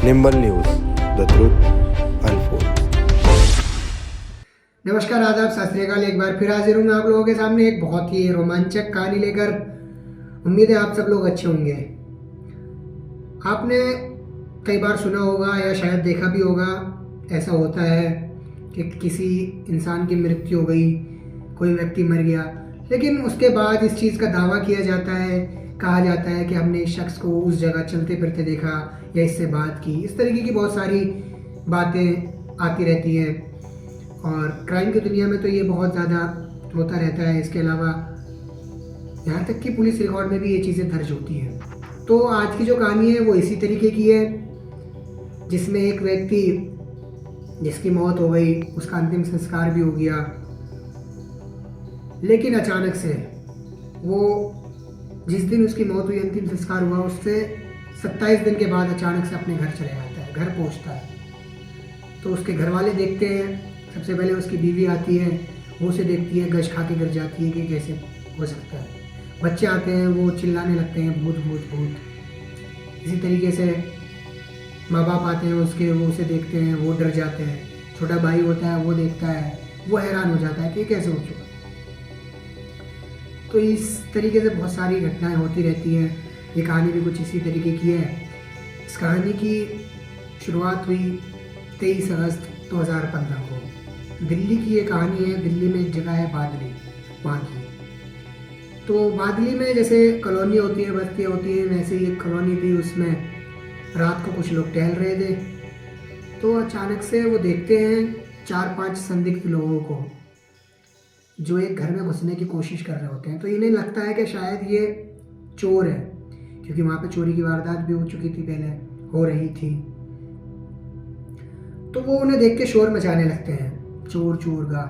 Nimble news, the truth unfold. नमस्कार, आदाब, सत श्री अकाल। एक बार फिर हाजिर हूँ मैं आप लोगों के सामने एक बहुत ही रोमांचक कहानी लेकर। उम्मीद है आप सब लोग अच्छे होंगे। आपने कई बार सुना होगा या शायद देखा भी होगा, ऐसा होता है कि किसी इंसान की मृत्यु हो गई, कोई व्यक्ति मर गया, लेकिन उसके बाद इस चीज़ का दावा किया जाता है, कहा जाता है कि हमने इस शख्स को उस जगह चलते फिरते देखा या इससे बात की। इस तरीके की बहुत सारी बातें आती रहती हैं और क्राइम की दुनिया में तो ये बहुत ज़्यादा होता रहता है। इसके अलावा यहाँ तक कि पुलिस रिकॉर्ड में भी ये चीज़ें दर्ज होती हैं। तो आज की जो कहानी है वो इसी तरीके की है, जिसमें एक व्यक्ति जिसकी मौत हो गई, उसका अंतिम संस्कार भी हो गया, लेकिन अचानक से वो जिस दिन उसकी मौत हुई, अंतिम संस्कार हुआ, उससे 27 दिन के बाद अचानक से अपने घर चले जाता है, घर पहुंचता है। तो उसके घर वाले देखते हैं, सबसे पहले उसकी बीवी आती है, वो उसे देखती है, गश खा के गिर जाती है कि कैसे हो सकता है। बच्चे आते हैं, वो चिल्लाने लगते हैं भूत भूत भूत। इसी तरीके से माँ बाप आते हैं उसके, वो उसे देखते हैं, वो डर जाते हैं। छोटा भाई होता है, वो देखता है, वो हैरान हो जाता है कि कैसे हो चुका। तो इस तरीके से बहुत सारी घटनाएं होती रहती हैं। ये कहानी भी कुछ इसी तरीके की है। इस कहानी की शुरुआत हुई 23 अगस्त 2015 को। दिल्ली की ये कहानी है। दिल्ली में एक जगह है बादली, वहाँ की। तो बादली में जैसे कॉलोनी होती है, बस्तियाँ होती हैं, वैसे ही एक कॉलोनी थी। उसमें रात को कुछ लोग टहल रहे थे, तो अचानक से वो देखते हैं 4-5 संदिग्ध लोगों को जो एक घर में घुसने की कोशिश कर रहे होते हैं। तो इन्हें लगता है कि शायद ये चोर है, क्योंकि वहाँ पे चोरी की वारदात भी हो चुकी थी, पहले हो रही थी। तो वो उन्हें देख के शोर मचाने लगते हैं, चोर चोर का।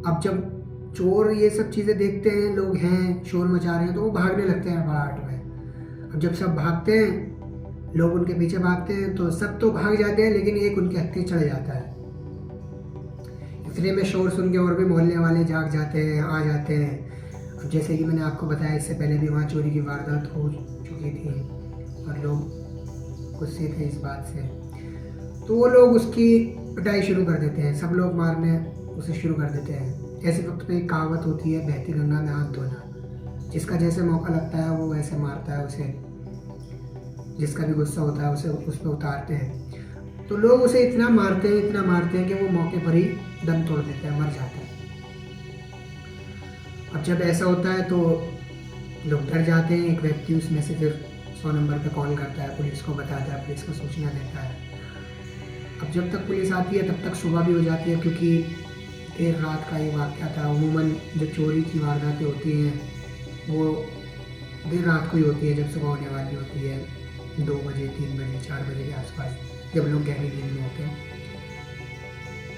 अब जब चोर ये सब चीज़ें देखते हैं, लोग हैं, शोर मचा रहे हैं, तो वो भागने लगते हैं भड़ाहट में। अब जब सब भागते हैं, लोग उनके पीछे भागते हैं, तो सब तो भाग जाते हैं, लेकिन एक उनके हत्थे चढ़ जाता है। इतने में शोर सुन के और भी मोहल्ले वाले जाग जाते हैं, आ जाते हैं। अब जैसे कि मैंने आपको बताया, इससे पहले भी वहाँ चोरी की वारदात हो चुकी थी और लोग गुस्से थे इस बात से। तो वो लोग उसकी पिटाई शुरू कर देते हैं, सब लोग मारने उसे शुरू कर देते हैं। ऐसे वक्त पे एक कहावत होती है, बहती गंगा में हाथ धोना। जिसका जैसे मौका लगता है वो वैसे मारता है उसे, जिसका भी गुस्सा होता है उसे उस पर उतारते हैं। तो लोग उसे इतना मारते हैं कि वो मौके पर ही दम तोड़ देता है, मर जाता है। अब जब ऐसा होता है तो लोग डर जाते हैं। एक व्यक्ति उसमें से फिर 100 नंबर पे कॉल करता है, पुलिस को बताता है, पुलिस को सूचना देता है। अब जब तक पुलिस आती है तब तक सुबह भी हो जाती है, क्योंकि देर रात का ये वाक़या था। अमूमन जो चोरी की वारदातें होती हैं वो देर रात को ही होती है, जब सुबह होने वाली होती है, 2 बजे, 3 बजे, 4 बजे के आसपास, जब लोग गहरी नींद में होते हैं।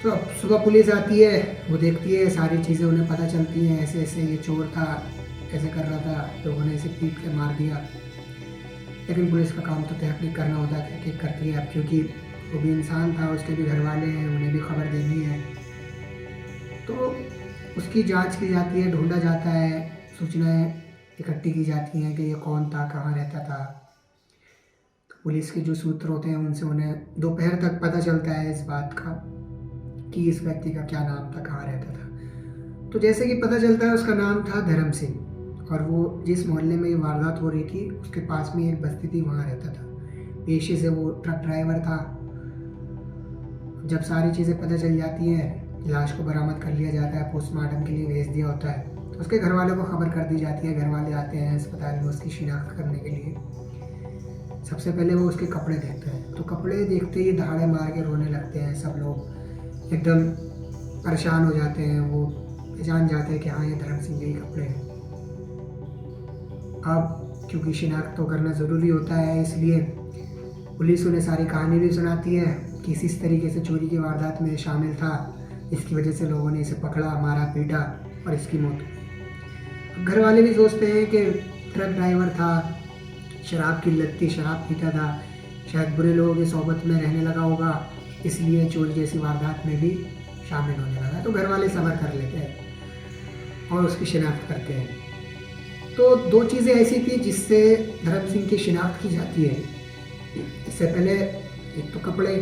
तो अब सुबह पुलिस आती है, वो देखती है, सारी चीज़ें उन्हें पता चलती हैं, ऐसे ऐसे ये चोर था, ऐसे कर रहा था, लोगों ने इसे पीट के मार दिया। लेकिन पुलिस का काम तो तहकीक करना होता है, तहकीक करती है। अब क्योंकि वो भी इंसान था, उसके भी घर वाले हैं, उन्हें भी खबर देनी है, तो उसकी जांच की जाती है, ढूंढा जाता है, सूचनाएं इकट्ठी की जाती हैं कि ये कौन था, कहाँ रहता था। तो पुलिस के जो सूत्र होते हैं उनसे उन्हें दोपहर तक पता चलता है इस बात का कि इस व्यक्ति का क्या नाम था, कहाँ रहता था। तो जैसे कि पता चलता है, उसका नाम था धर्म सिंह, और वो जिस मोहल्ले में ये वारदात हो रही थी उसके पास में एक बस्ती थी, वहाँ रहता था। पेशे से वो ट्रक ड्राइवर था। जब सारी चीज़ें पता चल जाती हैं, लाश को बरामद कर लिया जाता है, पोस्टमार्टम के लिए भेज दिया होता है। तो उसके घर वालों को खबर कर दी जाती है। घर वाले आते हैं अस्पताल में उसकी शिनाख्त करने के लिए। सबसे पहले वो उसके कपड़े देखते हैं, तो कपड़े देखते ही दहाड़े मार के रोने लगते हैं। सब लोग एकदम परेशान हो जाते हैं, वो पहचान जाते हैं कि हाँ, ये धर्म सिंह के ही कपड़े हैं। अब क्योंकि शिनाख्त तो करना ज़रूरी होता है, इसलिए पुलिस उन्हें सारी कहानी भी सुनाती है कि इस तरीके से चोरी की वारदात में शामिल था, इसकी वजह से लोगों ने इसे पकड़ा, मारा, पीटा और इसकी मौत हुई। घर वाले भी सोचते हैं कि ट्रक ड्राइवर था, शराब की लत थी, शराब पीता था, शायद बुरे लोगों की सोबत में रहने लगा होगा, इसलिए चोरी जैसी वारदात में भी शामिल होने लगा। तो घर वाले सब्र कर लेते हैं और उसकी शिनाख्त करते हैं। तो 2 चीज़ें ऐसी थी जिससे धर्म सिंह की शिनाख्त की जाती है। इससे पहले एक तो कपड़े,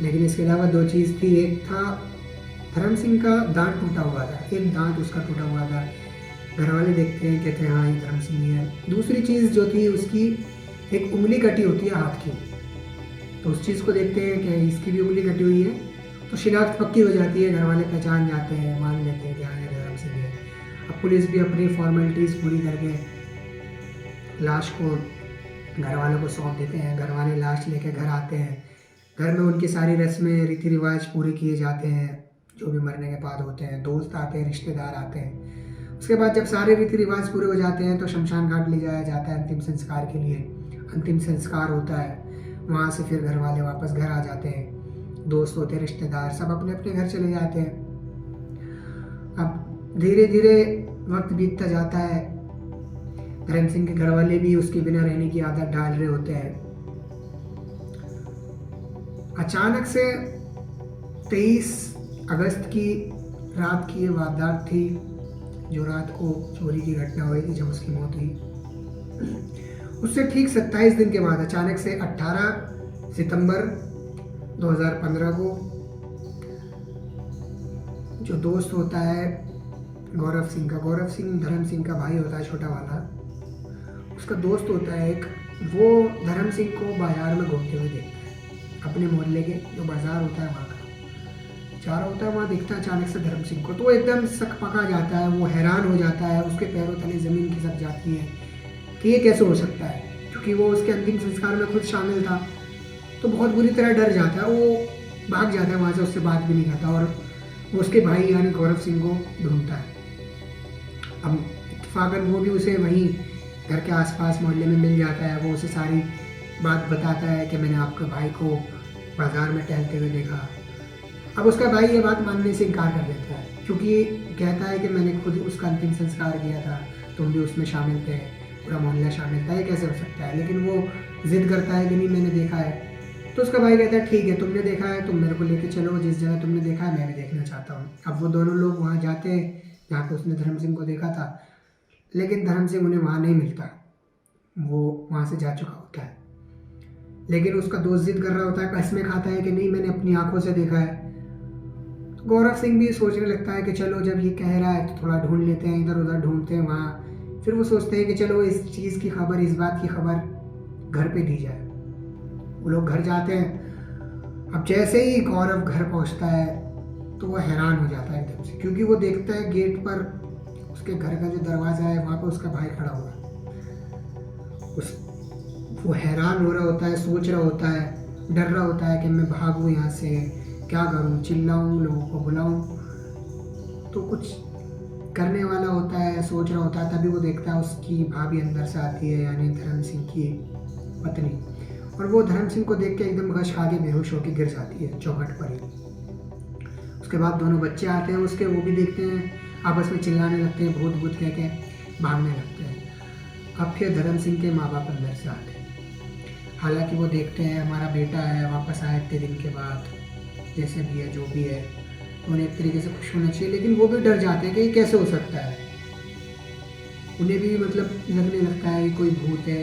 लेकिन इसके अलावा 2 चीज़ थी। एक था धर्म सिंह का दांत टूटा हुआ था, एक दांत उसका टूटा हुआ था। घर वाले देखते हैं, कहते हैं हाँ ये धर्म सिंह ही है। दूसरी चीज़ जो थी उसकी एक उंगली कटी होती है हाथ की, तो उस चीज़ को देखते हैं कि इसकी भी उंगली कटी हुई है, तो शिनाख्त पक्की हो जाती है, घर वाले पहचान जाते हैं, मान लेते हैं कि हाँ ये धर्म सिंह है। अब पुलिस भी अपनी फॉर्मेलिटीज़ पूरी करके लाश को घर वालों को सौंप देते हैं। घर वाले लाश लेके घर आते हैं। घर में उनकी सारी रस्में रीति रिवाज पूरे किए जाते हैं जो भी मरने के बाद होते हैं। दोस्त आते हैं, रिश्तेदार आते हैं। उसके बाद जब सारे रीति रिवाज पूरे हो जाते हैं तो शमशान घाट ले जाया जाता है अंतिम संस्कार के लिए। अंतिम संस्कार होता है, वहाँ से फिर घर वाले वापस घर आ जाते हैं। दोस्त होते हैं, रिश्तेदार सब अपने अपने घर चले जाते हैं। अब धीरे धीरे वक्त बीतता जाता है। धर्म सिंह के घर वाले भी उसके बिना रहने की आदत डाल रहे होते हैं। अचानक से 23 अगस्त की रात की ये वारदात थी, जो रात को चोरी की घटना हुई थी जब उसकी मौत हुई। उससे ठीक 27 दिन के बाद अचानक से 18 सितंबर 2015 को जो दोस्त होता है गौरव सिंह का, गौरव सिंह धर्म सिंह का भाई होता है छोटा वाला, उसका दोस्त होता है एक, वो धर्म सिंह को बाजार में घूमते हुए देखता है। अपने मोहल्ले के जो बाजार होता है वहाँ का चारा होता है, वहाँ दिखता है अचानक से धर्म सिंह को, तो वो एकदम सकपका जाता है। वो हैरान हो जाता है, उसके पैरों तले ज़मीन खिसक जाती है कि ये कैसे हो सकता है, क्योंकि वो उसके अंतिम संस्कार में खुद शामिल था। तो बहुत बुरी तरह डर जाता है, वो भाग जाता है वहाँ से, उससे बात भी नहीं करता और वो उसके भाई यानी गौरव सिंह को ढूंढता है। अब इत्तेफाकन वो भी उसे वहीं घर के आसपास मोहल्ले में मिल जाता है। वो उसे सारी बात बताता है कि मैंने आपके भाई को बाजार में टहलते हुए देखा। अब उसका भाई ये बात मानने से इनकार कर देता है, क्योंकि कहता है कि मैंने खुद उसका अंतिम संस्कार किया था, तुम भी उसमें शामिल थे, पूरा मोहल्ला शामिल था, ये कैसे हो सकता है। लेकिन वो जिद करता है कि नहीं मैंने देखा है। तो उसका भाई कहता है ठीक है, तुमने देखा है, तुम मेरे को लेके चलो, जिस जगह तुमने देखा है मैं भी देखना चाहता हूँ। अब वो दोनों लोग वहाँ जाते हैं जहाँ पे उसने धर्म सिंह को देखा था, लेकिन धर्म सिंह उन्हें वहाँ नहीं मिलता, वो वहाँ से जा चुका होता है। लेकिन उसका दोस्त जिद कर रहा होता है, कसमें खाता है कि नहीं मैंने अपनी आंखों से देखा है। तो गौरव सिंह भी सोचने लगता है कि चलो जब ये कह रहा है तो थोड़ा ढूंढ लेते हैं, इधर उधर ढूंढते हैं वहाँ। फिर वो सोचते हैं कि चलो इस चीज़ की खबर, इस बात की खबर घर पे दी जाए। वो लोग घर जाते हैं। अब जैसे ही गौरव घर पहुँचता है तो वो हैरान हो जाता है एकदम से, क्योंकि वो देखता है गेट पर उसके घर का जो दरवाज़ा है वहाँ पर उसका भाई खड़ा हुआ है। वो हैरान हो रहा होता है, सोच रहा होता है, डर रहा होता है कि मैं भागूँ यहाँ से, क्या करूँ, चिल्लाऊँ, लोगों को बुलाऊँ। तो कुछ करने वाला होता है, सोच रहा होता है, तभी वो देखता है उसकी भाभी अंदर से आती है, यानी धर्म सिंह की पत्नी। और वो धर्म सिंह को देख के एकदम गश खा के बेहोश होकर गिर जाती है चौखट पर ही। उसके बाद दोनों बच्चे आते हैं उसके, वो भी देखते हैं, आपस में चिल्लाने लगते हैं, भूत भूत कह के भागने लगते हैं। अब फिर धर्म सिंह के माँ बाप अंदर से आते हैं। हालांकि वो देखते हैं हमारा बेटा है, वापस आए इतने दिन के बाद, जैसे भी है जो भी है, उन्हें एक तरीके से खुश होना चाहिए, लेकिन वो भी डर जाते हैं कि ये कैसे हो सकता है। उन्हें भी मतलब लगने लगता है कोई भूत है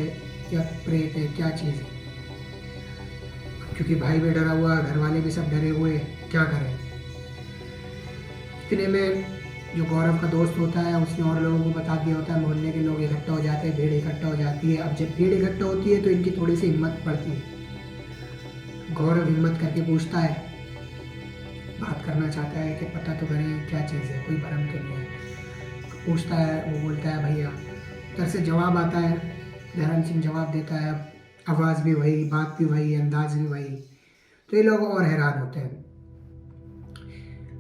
या प्रेत है, क्या चीज़ है, क्योंकि भाई भी डरा हुआ, घर वाले भी सब डरे हुए, क्या करें। इतने में जो गौरव का दोस्त होता है उसने और लोगों को बता दिया होता है, मोहल्ले के लोग इकट्ठा हो जाते हैं, भीड़ इकट्ठा हो जाती है। अब जब भीड़ इकट्ठा होती है तो इनकी थोड़ी सी हिम्मत बढ़ती है। गौरव हिम्मत करके पूछता है, बात करना चाहता है कि पता तो करें क्या चीज़ है, कोई भरम तो नहीं है। पूछता है, वो बोलता है भैया, उधर से जवाब आता है, धर्म सिंह जवाब देता है, आवाज़ भी वही, बात भी वही, अंदाज भी वही। तो ये लोग और हैरान होते हैं,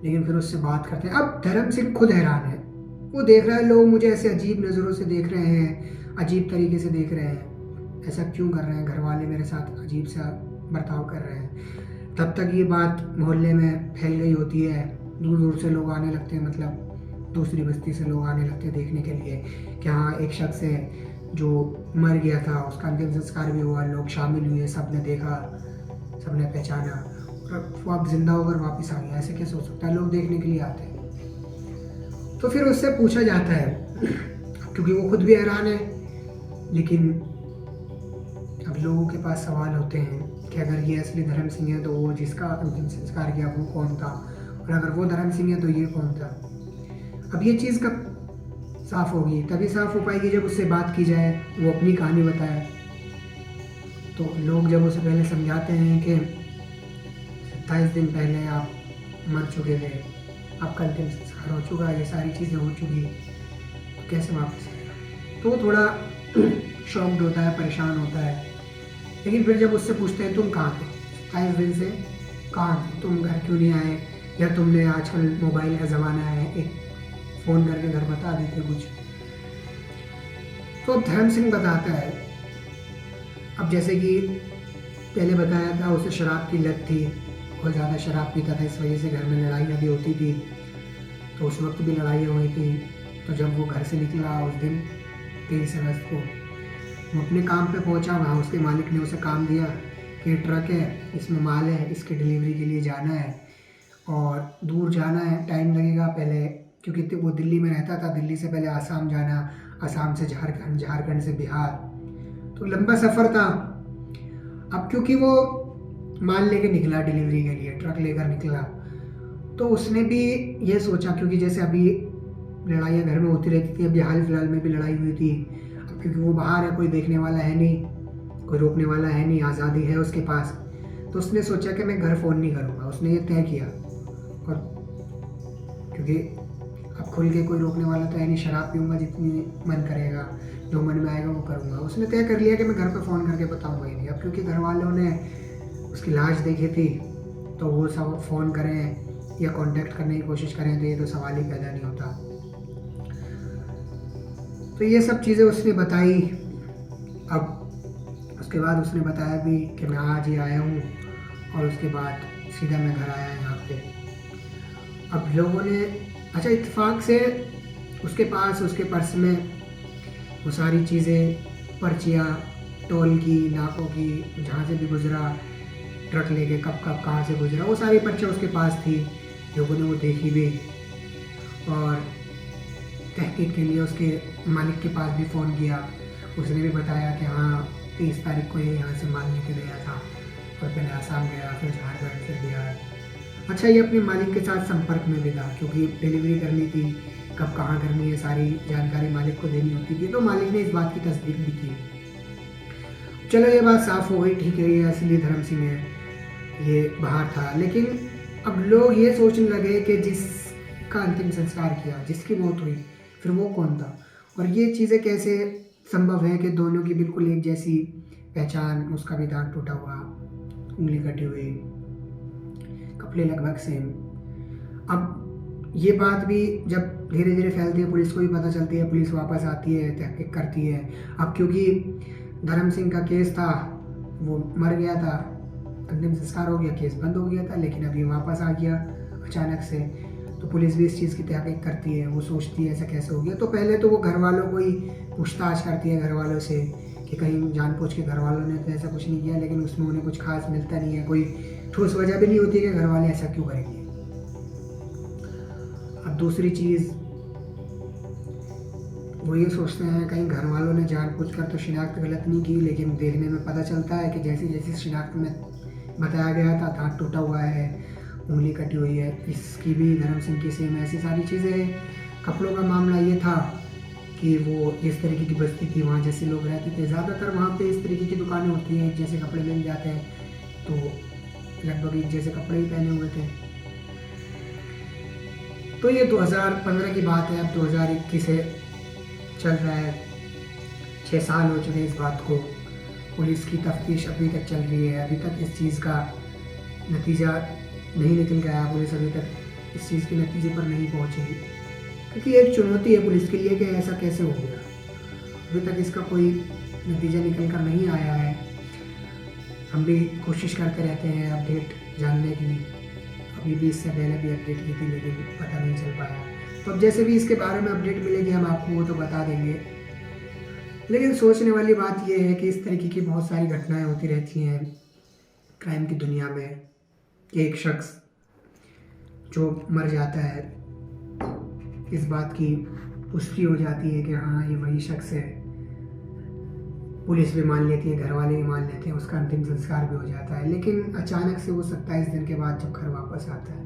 लेकिन फिर उससे बात करते हैं। अब धर्म सिंह खुद हैरान है, वो देख रहा है लोग मुझे ऐसे अजीब नज़रों से देख रहे हैं, अजीब तरीके से देख रहे हैं, ऐसा क्यों कर रहे हैं, घर वाले मेरे साथ अजीब सा बर्ताव कर रहे हैं। तब तक ये बात मोहल्ले में फैल गई होती है, दूर दूर से लोग आने लगते हैं, मतलब दूसरी बस्ती से लोग आने लगते हैं देखने के लिए कि हाँ एक शख्स है जो मर गया था, उसका अंतिम संस्कार भी हुआ, लोग शामिल हुए, सब ने देखा, सब ने पहचाना, वो अब जिंदा होकर वापस आ गया, ऐसे कैसे हो सकता है, लोग देखने के लिए आते हैं। तो फिर उससे पूछा जाता है, क्योंकि वो खुद भी हैरान है, लेकिन अब लोगों के पास सवाल होते हैं कि अगर ये असली धर्म सिंह है तो वो जिसका अंतिम संस्कार किया वो कौन था, और अगर वो धर्म सिंह है तो ये कौन था। अब ये चीज़ कब साफ होगी? तभी साफ हो पाएगी जब उससे बात की जाए, वो अपनी कहानी बताए। तो लोग जब उसे पहले समझाते हैं कि 27 दिन पहले आप मर चुके थे, आपका अंतिम संस्कार हो चुका, ये सारी चीज़ें हो चुकी, तो कैसे वापस आएगा? तो वो थोड़ा शॉक्ड होता है, परेशान होता है। लेकिन फिर जब उससे पूछते हैं तुम कहाँ थे 27 दिन से, कहाँ थे तुम, घर क्यों नहीं आए, या तुमने, आजकल मोबाइल का ज़माना है, एक फ़ोन करके घर बता देते कुछ। तो अब धर्म सिंह बताता है, अब जैसे कि पहले बताया था उसे शराब की लत थी, बहुत ज़्यादा शराब पीता था, इस वजह से घर में लड़ाइयाँ भी होती थी। तो उस वक्त भी लड़ाइयाँ हुई थी। तो जब वो घर से निकला उस दिन 23 अगस्त को, वो अपने काम पे पहुंचा, वहाँ उसके मालिक ने उसे काम दिया कि ट्रक है, इसमें माल है, इसकी डिलीवरी के लिए जाना है और दूर जाना है, टाइम लगेगा पहले, क्योंकि वो दिल्ली में रहता था, दिल्ली से पहले आसाम जाना, आसाम से झारखंड, झारखंड से बिहार, तो लंबा सफ़र था। अब क्योंकि वो माल लेके निकला डिलीवरी के लिए, ट्रक लेकर निकला, तो उसने भी ये सोचा, क्योंकि जैसे अभी लड़ाइयाँ घर में होती रहती थी, अभी हाल फिलहाल में भी लड़ाई हुई थी, अब क्योंकि वो बाहर है, कोई देखने वाला है नहीं, कोई रोकने वाला है नहीं, आज़ादी है उसके पास, तो उसने सोचा कि मैं घर फ़ोन नहीं करूँगा। उसने ये तय किया, और क्योंकि अब खुल के कोई रोकने वाला तो है नहीं, शराब पीऊँगा जितनी मन करेगा, जो मन में आएगा वो करूँगा। उसने तय कर लिया कि मैं घर पे फ़ोन करके बताऊँगा ही नहीं। अब क्योंकि घर वालों ने उसकी लाश देखी थी, तो वो सब फ़ोन करें या कांटेक्ट करने की कोशिश करें तो ये तो सवाल ही पैदा नहीं होता। तो ये सब चीज़ें उसने बताई। अब उसके बाद उसने बताया भी कि मैं आज ही आया हूँ, और उसके बाद सीधा मैं घर आया यहाँ पे। अब लोगों ने, अच्छा इत्तेफाक से उसके पास, उसके पर्स में वो सारी चीज़ें, पर्चियाँ टोल की, नाकों की, जहाँ से भी गुजरा ट्रक लेके, कब कहाँ से गुजरा, वो सारी पर्चियाँ उसके पास थी। लोगों ने वो देखी भी, और तहकीक के लिए उसके मालिक के पास भी फ़ोन किया। उसने भी बताया कि हाँ 30 तारीख को ये यहाँ से माल लेके गया था, और पहले आसाम गया, फिर झारखंड, फिर बिहार। अच्छा, ये अपने मालिक के साथ संपर्क में भी था, क्योंकि डिलीवरी करनी थी, कब कहाँ करनी है, सारी जानकारी मालिक को देनी होती थी, तो मालिक ने इस बात की तस्दीक भी की। चलो ये बात साफ हो गई, ठीक है, ये असली धर्म सिंह है, ये बाहर था। लेकिन अब लोग ये सोचने लगे कि जिसका अंतिम संस्कार किया, जिसकी मौत हुई, फिर वो कौन था, और ये चीज़ें कैसे संभव है कि दोनों की बिल्कुल एक जैसी पहचान, उसका भी दांत टूटा हुआ, उंगली कटी हुई, कपड़े लगभग सेम। अब ये बात भी जब धीरे धीरे फैलती है, पुलिस को भी पता चलती है, पुलिस वापस आती है, तहकीक करती है। अब क्योंकि धर्म सिंह का केस था, वो मर गया था, अंतिम संस्कार हो गया, केस बंद हो गया था, लेकिन अभी वापस आ गया अचानक से, तो पुलिस भी इस चीज़ की तहकीक करती है। वो सोचती है ऐसा कैसे हो गया। तो पहले तो वो घर वालों को ही पूछताछ करती है, घर वालों से, कि कहीं जानबूझ के घर वालों ने तो ऐसा कुछ नहीं किया, लेकिन उसमें उन्हें कुछ खास मिलता नहीं है, कोई ठोस वजह भी नहीं होती कि घर वाले ऐसा क्यों करेंगे। अब दूसरी चीज़ वो ये सोचते हैं कहीं घर वालों ने जानबूझकर तो शिनाख्त गलत नहीं की, लेकिन देखने में पता चलता है कि जैसी जैसी शिनाख्त में बताया गया था, दांत टूटा हुआ है, उंगली कटी हुई है, इसकी भी धर्म सिंह की सेम, ऐसी सारी चीज़ें। कपड़ों का मामला ये था कि वो जिस तरीके की बस्ती थी, वहाँ जैसे लोग रहते थे, ज़्यादातर वहाँ पे इस तरीके की दुकानें होती हैं, जैसे कपड़े मिल जाते हैं, तो लगभग एक जैसे कपड़े ही पहने हुए थे। तो ये 2015 की बात है, अब 2021 से चल रहा है, 6 साल हो चुके इस बात को। पुलिस की तफ्तीश अभी तक चल रही है, अभी तक इस चीज़ का नतीजा नहीं निकल गया, पुलिस अभी तक इस चीज़ के नतीजे पर नहीं पहुंची, क्योंकि एक चुनौती है पुलिस के लिए कि ऐसा कैसे हो गया। अभी तक इसका कोई नतीजा निकल कर नहीं आया है। हम भी कोशिश करते रहते हैं अपडेट जानने की, अभी भी इससे पहले भी अपडेट की थी, लेकिन पता नहीं चल पाया। तो अब जैसे भी इसके बारे में अपडेट मिलेगी हम आपको वो तो बता देंगे। लेकिन सोचने वाली बात यह है कि इस तरीके की बहुत सारी घटनाएं होती रहती हैं क्राइम की दुनिया में, कि एक शख्स जो मर जाता है, इस बात की पुष्टि हो जाती है कि हाँ ये वही शख्स है, पुलिस भी मान लेती है, घर वाले भी मान लेते हैं, उसका अंतिम संस्कार भी हो जाता है। लेकिन अचानक से वो 27 दिन के बाद जब घर वापस आता है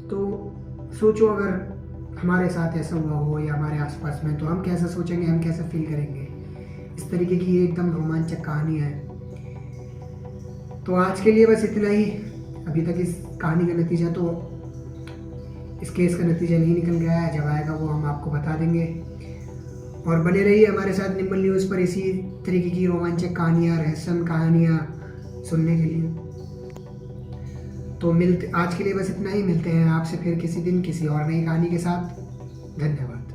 तो सोचो अगर हमारे साथ ऐसा हुआ हो या हमारे आसपास में, तो हम कैसा सोचेंगे, हम कैसा फील करेंगे। इस तरीके की ये एकदम रोमांचक कहानी है। तो आज के लिए बस इतना ही। अभी तक इस कहानी का नतीजा तो, इस केस का नतीजा नहीं निकल गया है। जब आएगा वो हम आपको बता देंगे। और बने रहिए हमारे साथ निम्बल न्यूज़ पर इसी तरीके की रोमांचक कहानियाँ, रहस्यमय कहानियाँ सुनने के लिए। तो आज के लिए बस इतना ही। मिलते हैं आपसे फिर किसी दिन किसी और नई कहानी के साथ। धन्यवाद।